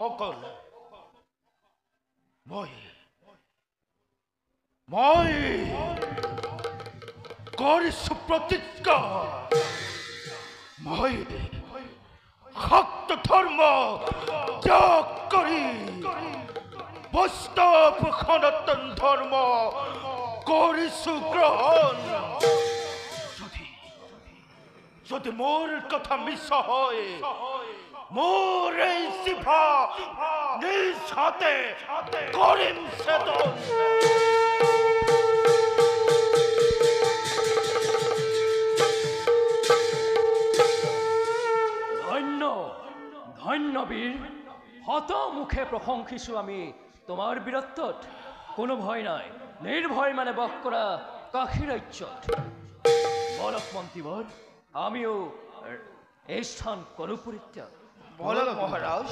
অকল মই কৰিছো প্ৰতিজ্ঞা মই ভক্ত ধৰ্ম ত্যাগ কৰি বৈষ্ণৱ সনাতন ধৰ্ম কৰিছো গ্ৰহণ যদি মোৰ কথা মিছা হয় মোৰ এই জিভা নিজ হাতে কৰিম ছেদন ধন্য বীর হত মুখে প্রশংসিছো আমি তোমার বীরত্বত কোনো ভয় নাই নির্ভয় মানে বক করা কাশী রাজ্যত বলক মন্ত্রীবর আমিও এই স্থান করু পরিত্যাগ বলক মহারাজ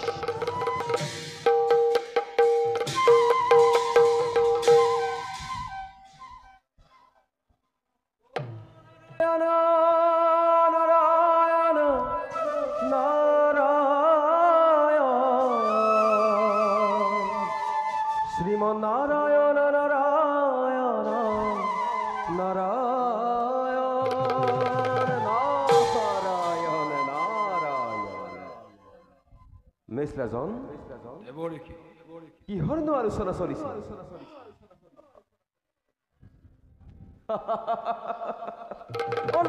নারায়ণ নারায়ণ নারায়ণ নারায়ণ নারায়ণ মিস রাজন কিহৰনো আলোচনা চলিছে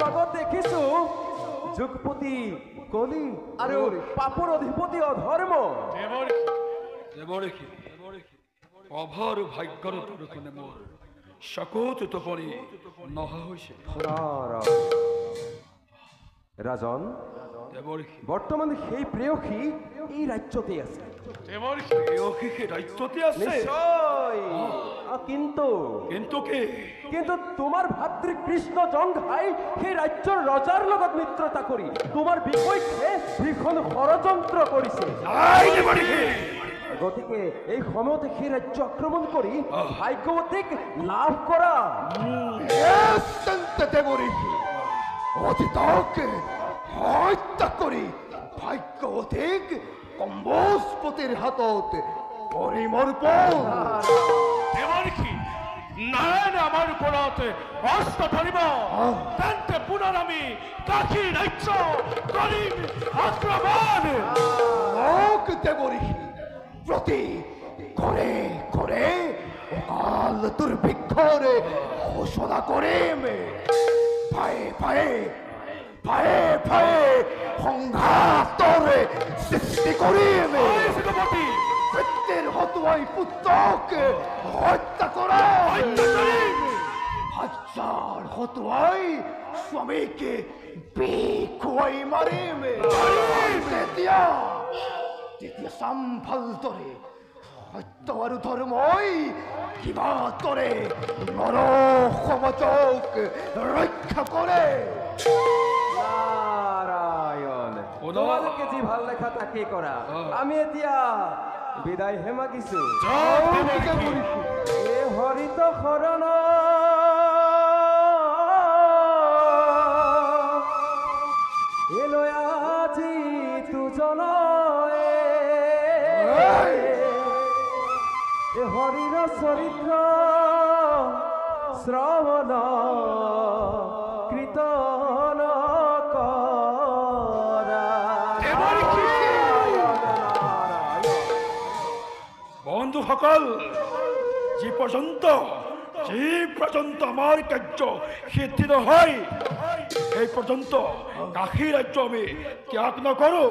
লগত দেখিছো যুগপতি কলি আৰু পাপৰ অধিপতি অধৰ্ম অভাৰ ভাগ্যৰ তৰকনে মোৰ শকত তপৰি নহা হৈছে ৰাজন বৰ্তমান সেই প্ৰেয়সী এই ৰাজ্যতে আছে কিন্তু তোমাৰ ভাতৃ কৃষ্ণ জংঘাই সেই ৰাজ্যৰ ৰজাৰ লগত মিত্ৰতা কৰি তোমাৰ বিপক্ষে ভীষণ ষড়যন্ত্ৰ কৰিছে গতিকে এই সময়তে সেই ৰাজ্য আক্ৰমণ কৰি ভাগ্যৱতীক লাভ কৰা অতীতক হত্যা কৰি ভাগ্যৱতীক কম্বোজপতিৰ হাতত পৰিমৰ্পণ নারায়ণ আমার উপরত অস্ত্র ধরিব তেন্তে পুনর আমি কাশী রাজ্য করিম আক্রমণ প্রতি করে করে অকাল দুর্ভিক্ষর ঘোষণা করে ভয়ে ভয়ে ভয়ে ভয়ে সংঘাতর সৃষ্টি করে সত্যের হতুয়াই পুত্রকে হত্যা করা হাজার হতুয়াই স্বামীকে বিখুয়াই মারে তেতিয়া সম্ফল তরে সত্য আৰু ধৰ্মই কিবা তৰে নৰ সমাজক ৰক্ষা কৰে নাৰায়ণ তোমালোকে যি ভাল লেখা তাকে কৰা আমি এতিয়া বিদায় হে মাগিছো এ হৰিত শৰণ এলৈ আজি তুজন হরির চরিত্র শ্রবণ কীর্তন বন্ধুসকল যে পর্যন্ত আমার কার্য সিদ্ধি নহয় এই পর্যন্ত কাশী রাজ্য আমি ত্যাগ নকৰো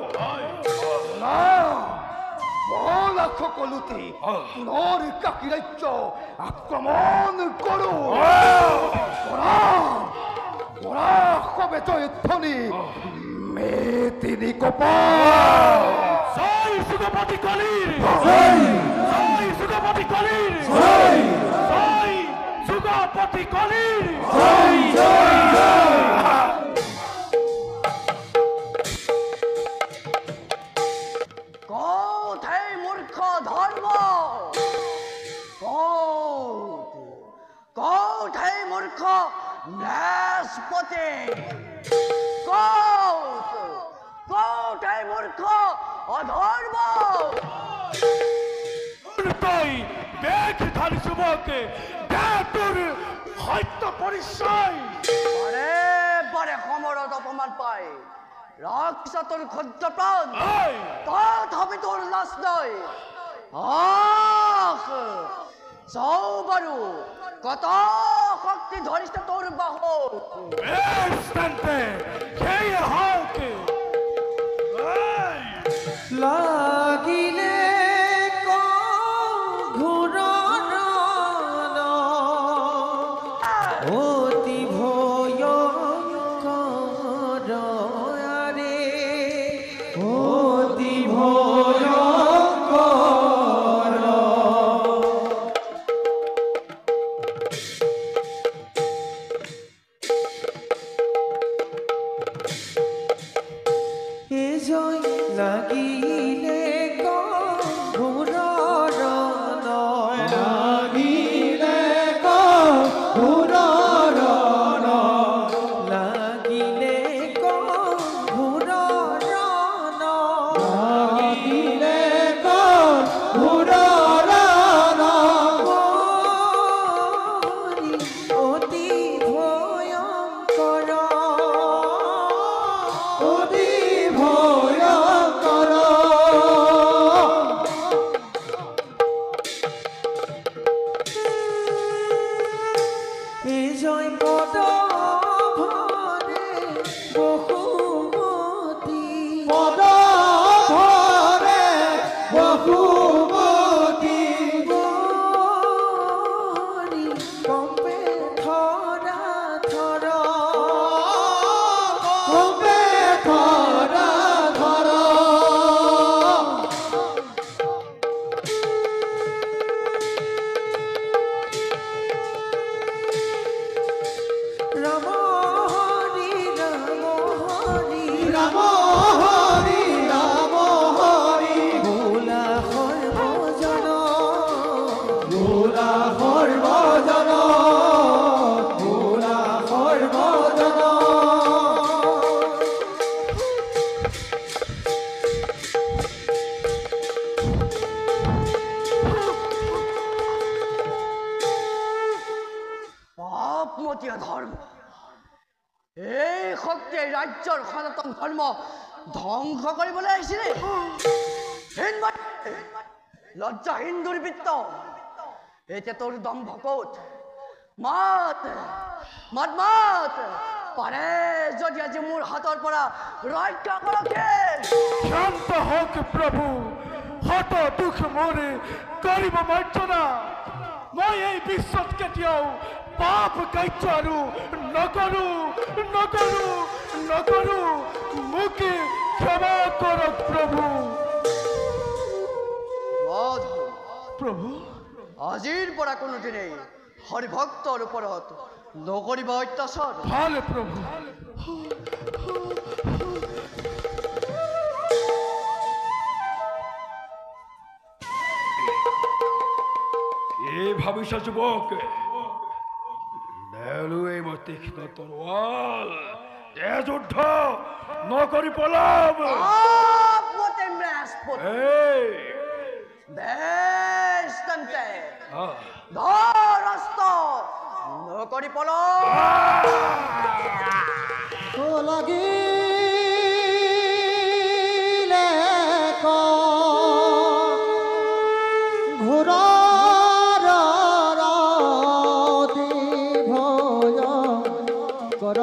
সকলোতে পুনৰ কাশী ৰাজ্য আক্ৰমণ কৰো ধ্বনি মেতিনি কপা জয় যুগপতি কলিৰ জয় যুগপতি কলিৰ জয় যুগপতি কলিৰ জয় জয় নাশপতি কোথায় মূৰ্খ অধৰ্ম তাই বেগ ধাৰি যুবকে দে তোৰ হত্যা পৰিচয়। বাৰে বাৰে সমৰত অপমান পায় ৰাক্ষস তোৰ ক্ষুদ্ৰ প্ৰাণ এই, তথাপি তোৰ লাজ নাই। আহ চাও বাৰু কত শক্তি ধৰিছে তোৰ বাহুত। বেশ তেন্তে খেয়ে হোক। এই, লাগিলে ঘূৰণৰ অতি ভয়ংকৰ আৰে অতি ভয়ংকৰ এজয় লাগিলে ঘূৰৰ লাগিলে ঘূৰৰ লাগিলে ঘূৰৰ লাগিলে ঘূৰৰ অতি ভয়ংকৰ অতি ভয়ংকৰ জয় পদ ভৰে বহুমতী পদ ভৰে বহুমতী গৰি কম্পে ধৰা ধৰ কম্পে ধৰা ধৰ ৰাম হৰি ৰাম হৰি ৰাম হৰি ৰাম হৰি ভোলা সৰ্বজন ভোলা সৰ্বজন ভোলা সৰ্বজন পাপমতীয়া ধৰ্ম এই শক্তিয়ে ৰাজ্যৰ সনাতন ধৰ্ম ধ্বংস কৰিবলৈ আহিছিলে। লজ্জাহীন দুৰ্বৃত্ত এতিয়া তোৰ দম্ভ ক'ত? মাত মাত মাত পাৰে যদি আজি মোৰ হাতৰ পৰা ৰক্ষা কৰকে। শান্ত হোক প্ৰভু, হত দুখ মোৰে কৰিব মাৰ্জনা। মই এই বিশ্বত কেতিয়াও পাপ কাৰ্য আৰু নকৰো নকৰো নকৰো। মোকে ক্ষমা কৰক প্ৰভু। প্ৰভু আজিৰ পৰা কোনোদিনেই হৰিভক্তৰ ওপৰত নকৰিব অত্যাচাৰ। ভাল প্ৰভু। এই ভাবিছ যুৱক, নেলুৱে মই তীক্ষ্ণ তৰোৱাল, এ যুদ্ধ নকৰি পলাম। পাপমতী বৃহস্পতি এই বেশ তেন্তে আহ, ধৰ অস্ত্ৰ নকৰি পলাও। লাগিলে ঘূৰৰ অতি ভয়ংকৰ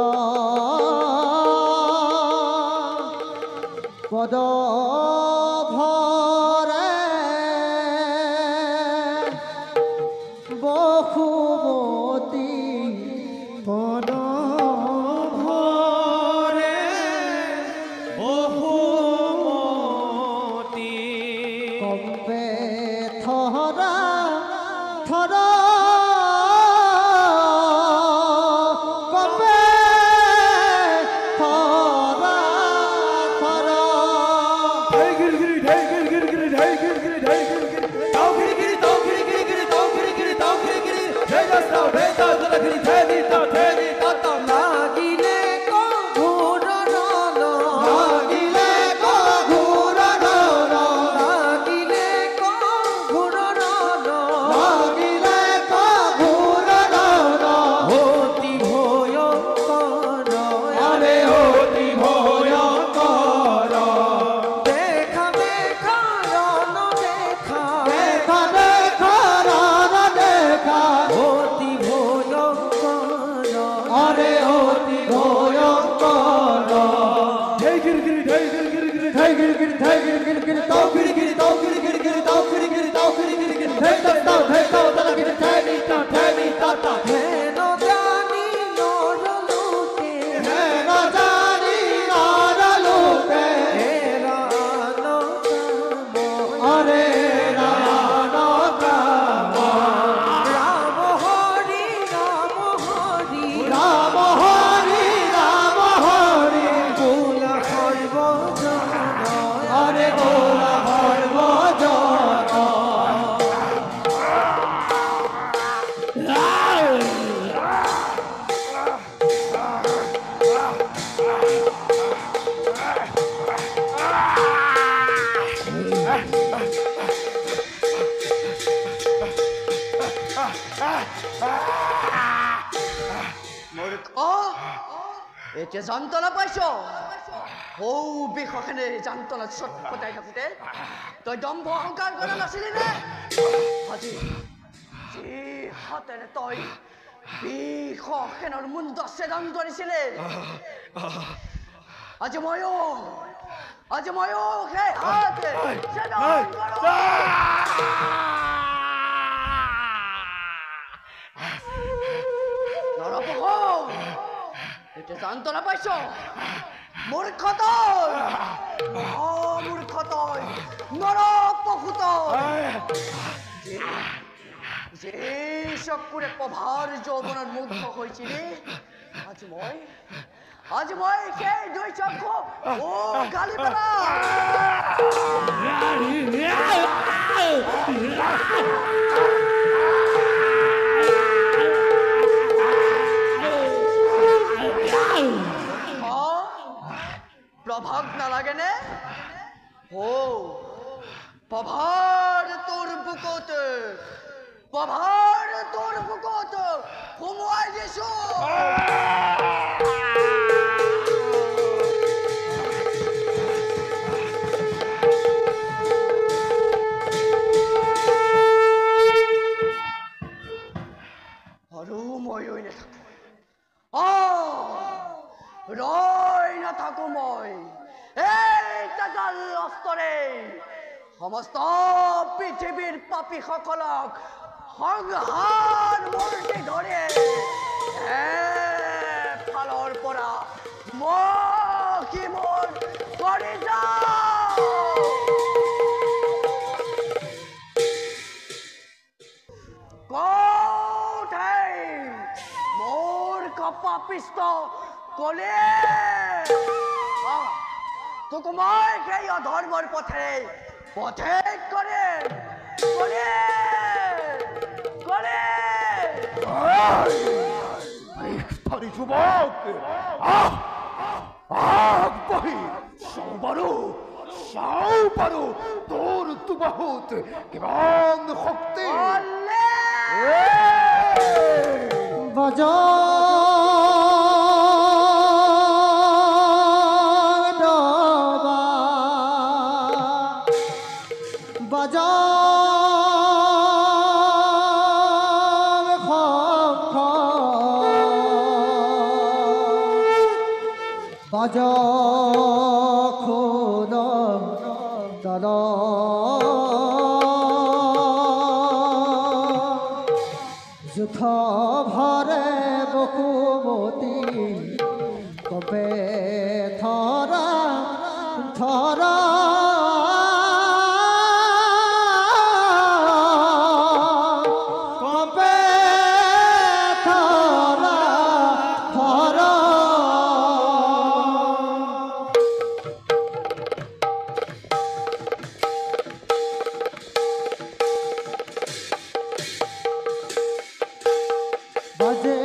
পদ ভৰে বহুমতী পদ ভৰে বহুমতী কম্পে থৰা থৰা কম্পে থৰা থৰা ঢেই গিৰিগিৰি, ঢেই গিৰিগিৰি, ঢেই গিৰিগিৰি, ঢেই গিৰিগিৰি, তাও গিৰিগিৰি, তাও গিৰিগিৰি, তাও গিৰিগিৰি, তাও গিৰিগিৰি, ঢেই যাস্তাও, ঢেই তাও জলগিৰি, ঢেই দি তাও, ঢেই দি তাও তাও। লাগিলে ঘূৰৰ লাগিলে ঘূৰৰ লাগিলে giri dhai giri giri giri tau giri giri tau giri giri giri tau giri giri tau giri giri giri dhai tau tala giri dhai ni ta ta হেন জানি নরলোকে na jani na loke হেরানো are rano ka Ram Hari Ram Hari ram hari কুল সর্বজন are gola harbo jana মূৰ্খ এতিয়া যন্ত্ৰণা পাইছ সৌ বিষখনে যন্ত্ৰণা চটফটাই থাকোঁতে তই দম্ভ অহংকাৰ কৰা নাছিলি নে আজি যি হাতেৰে তই বিষখেনৰ মুণ্ড ছেদন কৰিছিলে আজি ময়ো সেই হাতে ছেদন কৰোঁ। নৰপহু এতিয়া যন্ত্ৰণা পাইছ মূৰ্খ তই মূৰ্খ তই নৰপহু তই যে চকুৰে প্ৰভাৰ যৌৱনত মুগ্ধ হৈছিলি আজি মই সেই দুই চকু গালি পেলাম। প্ৰভাৱ নালাগেনে প্ৰভাৰ তোৰ বুকুত সোমোৱাই দিছো। আৰু মই ৰৈ নাথাকো মই এই তাজাল অস্ত্ৰৰে সমস্ত পৃথিৱীৰ পাপীসকলক সংহাৰ মূৰ্তি ধৰে ফালৰ পৰা মকি মোৰ কৰি যাওঁ। মোৰ কপাপিষ্ট কলে তোক মই সেই অধৰ্মৰ পথেৰে পথেক কৰে Pari যুবক বহি চাও পাৰো তোৰ তুবাহুত কিমান শক্তি বাজা বাজা খুন তাৰা যুথ ভৰে বকুমতি কবে থৰা থৰা বাজে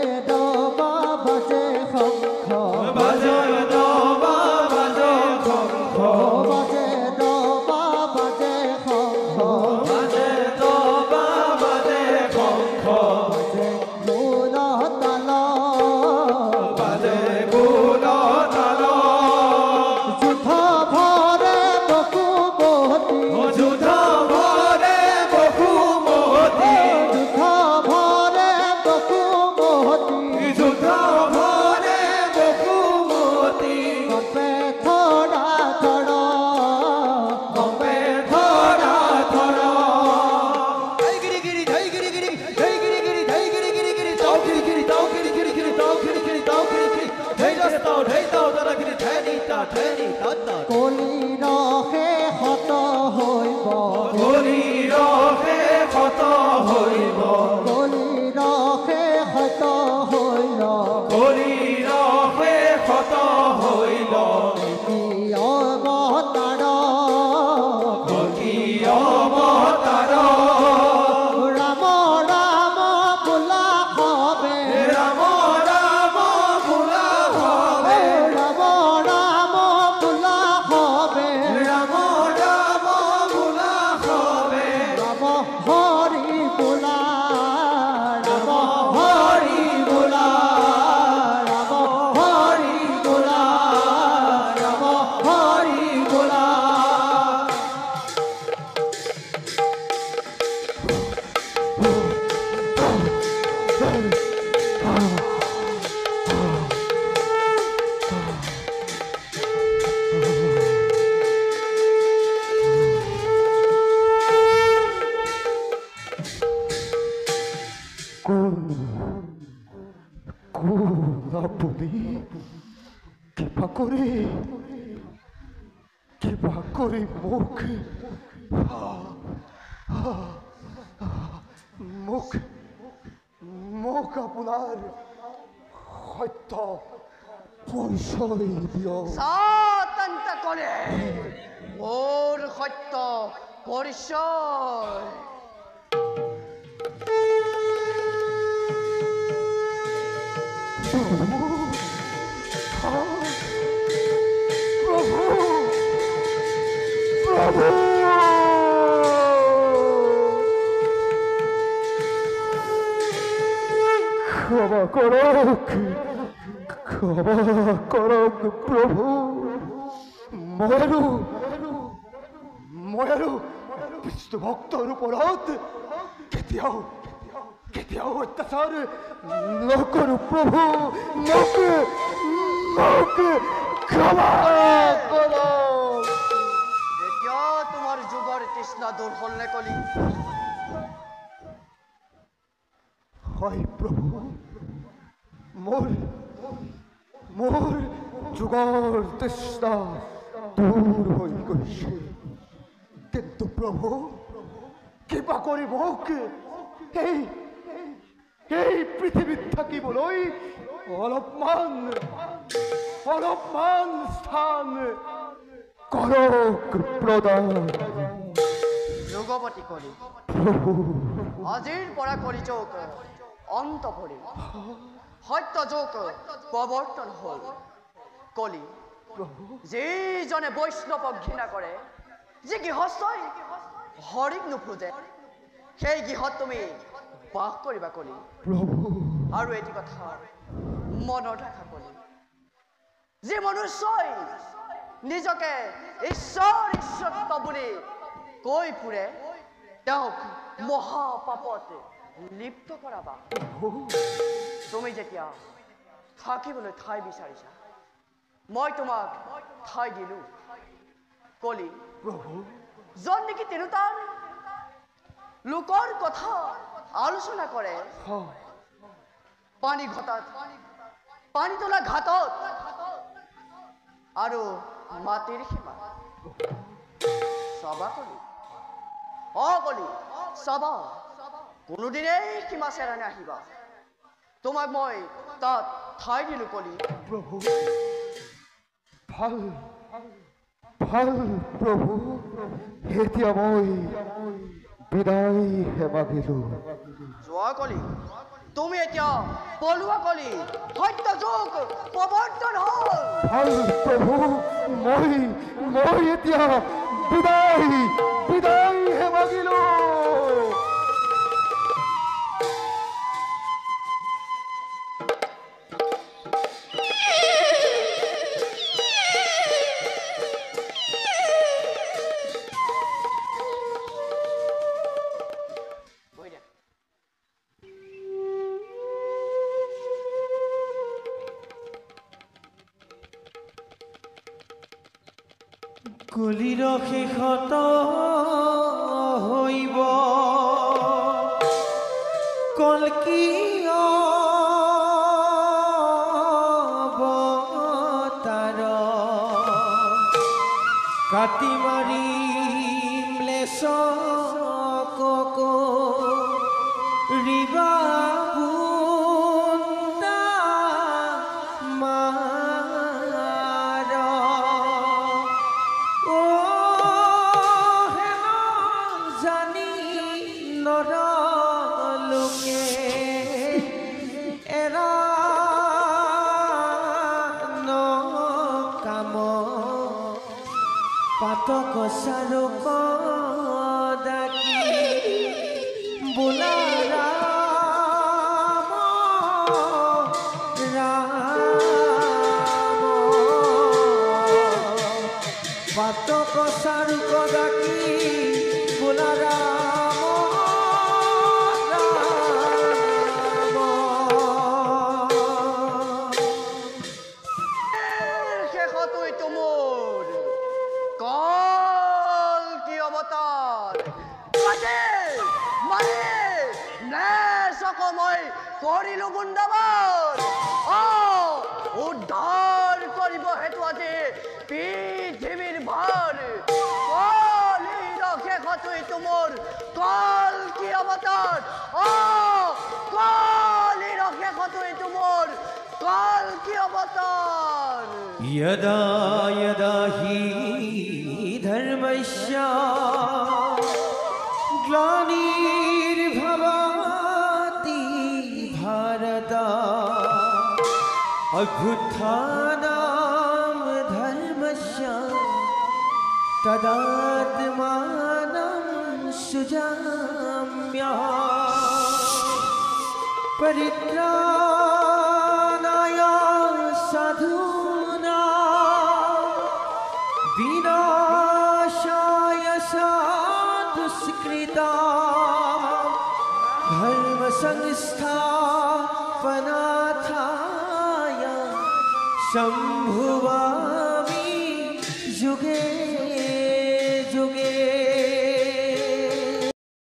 আপুনি কিবা কৰি মোক আপোনাৰ সত্য পৰিচয় দিয়ক। সাতন্ত কৰে মোৰ সত্য পৰিচয়। ক্ষমা কৰক প্ৰভু। মই আৰু বিষ্ণু ভক্তৰ ওপৰত কেতিয়াও অত্যাচাৰ নকৰোঁ প্ৰভু। মোক ক্ষমা কৰক। এতিয়া তোমাৰ যুগৰ তৃষ্ণা দূৰ হ'ল নে কলি? হয় প্ৰভু, মোৰ যুগৰ তৃষ্ণা দূৰ হৈ গৈছে। কিন্তু প্ৰভু কিবা কৰি মোক এই পৃথিৱীত থাকিবলৈ অলপমান স্থান কৰক প্ৰদান। যুগপতি কলি আজিৰ পৰা কলি যুগ অন্ত পৰিল, সত্য যুগ প্ৰৱৰ্তন হ'ল। কলি যিজনে বৈষ্ণৱক ঘৃণা কৰে, যি গৃহস্থই হৰিক নোপোজে, সেই গৃহত তুমি বাস কৰিবা কলি। আৰু এটি কথা মনত ৰাখা কলি, যি মনুষ্যই নিজকে ঈশ্বৰত্ব বুলি কৈ ফুৰে, তেওঁক মহাপাপত লিপ্ত কৰাবা। তুমি যেতিয়া থাকিবলৈ ঠাই বিচাৰিছা, মই তোমাক ঠাই দিলো কলি। য'ত নেকি তিৰোতাৰ লোকৰ কথা আলোচনা কৰে, পানী ঘটাত, পানী তোলা ঘাটত আৰু মাটিৰ সীমা চাবা কলি। কলি চাবা, কোনোদিনেই সীমা চেৰা নাহিবা। তোমাক মই তাত ঠাই দিলো কলি। প্ৰভু ভাল প্ৰভু, এতিয়া মই বিদায় মাগিলো। যোৱা কলি, তুমি এতিয়া পলোৱা কলি। সত্য যুগ প্ৰৱৰ্তন হ'ল। ভাল প্ৰভু, মই এতিয়া বিদায় মাগিলো। কলিৰ শেষত হইব কল্কি অৱতাৰ, কাটি মাৰি ম্লেচ্ছকক ৰিবা পাতক চাৰুক ডাকি বোলা ৰাম পাতক চাৰুক ডাকি বোলা ৰাম শেষতই মোৰ কল্কি অৱতাৰ মই কৰিলো বৃন্দাবন। পৃথিবীর ভার কলি রক্ষে কতই তোমার কাল কি অবতার কলি রক্ষে কতই তোমার কাল কি অবতার यदा यदा हि धर्मस्य ग्लानिर्भवति भारत अभ्युत्थानं धर्मस्य तदात्मानं सृजाम्यहम् परित्राणाय साधूनां विनाशाय साधुष्कृतां धर्मसंस्थापनार्थाय सम्भुवामि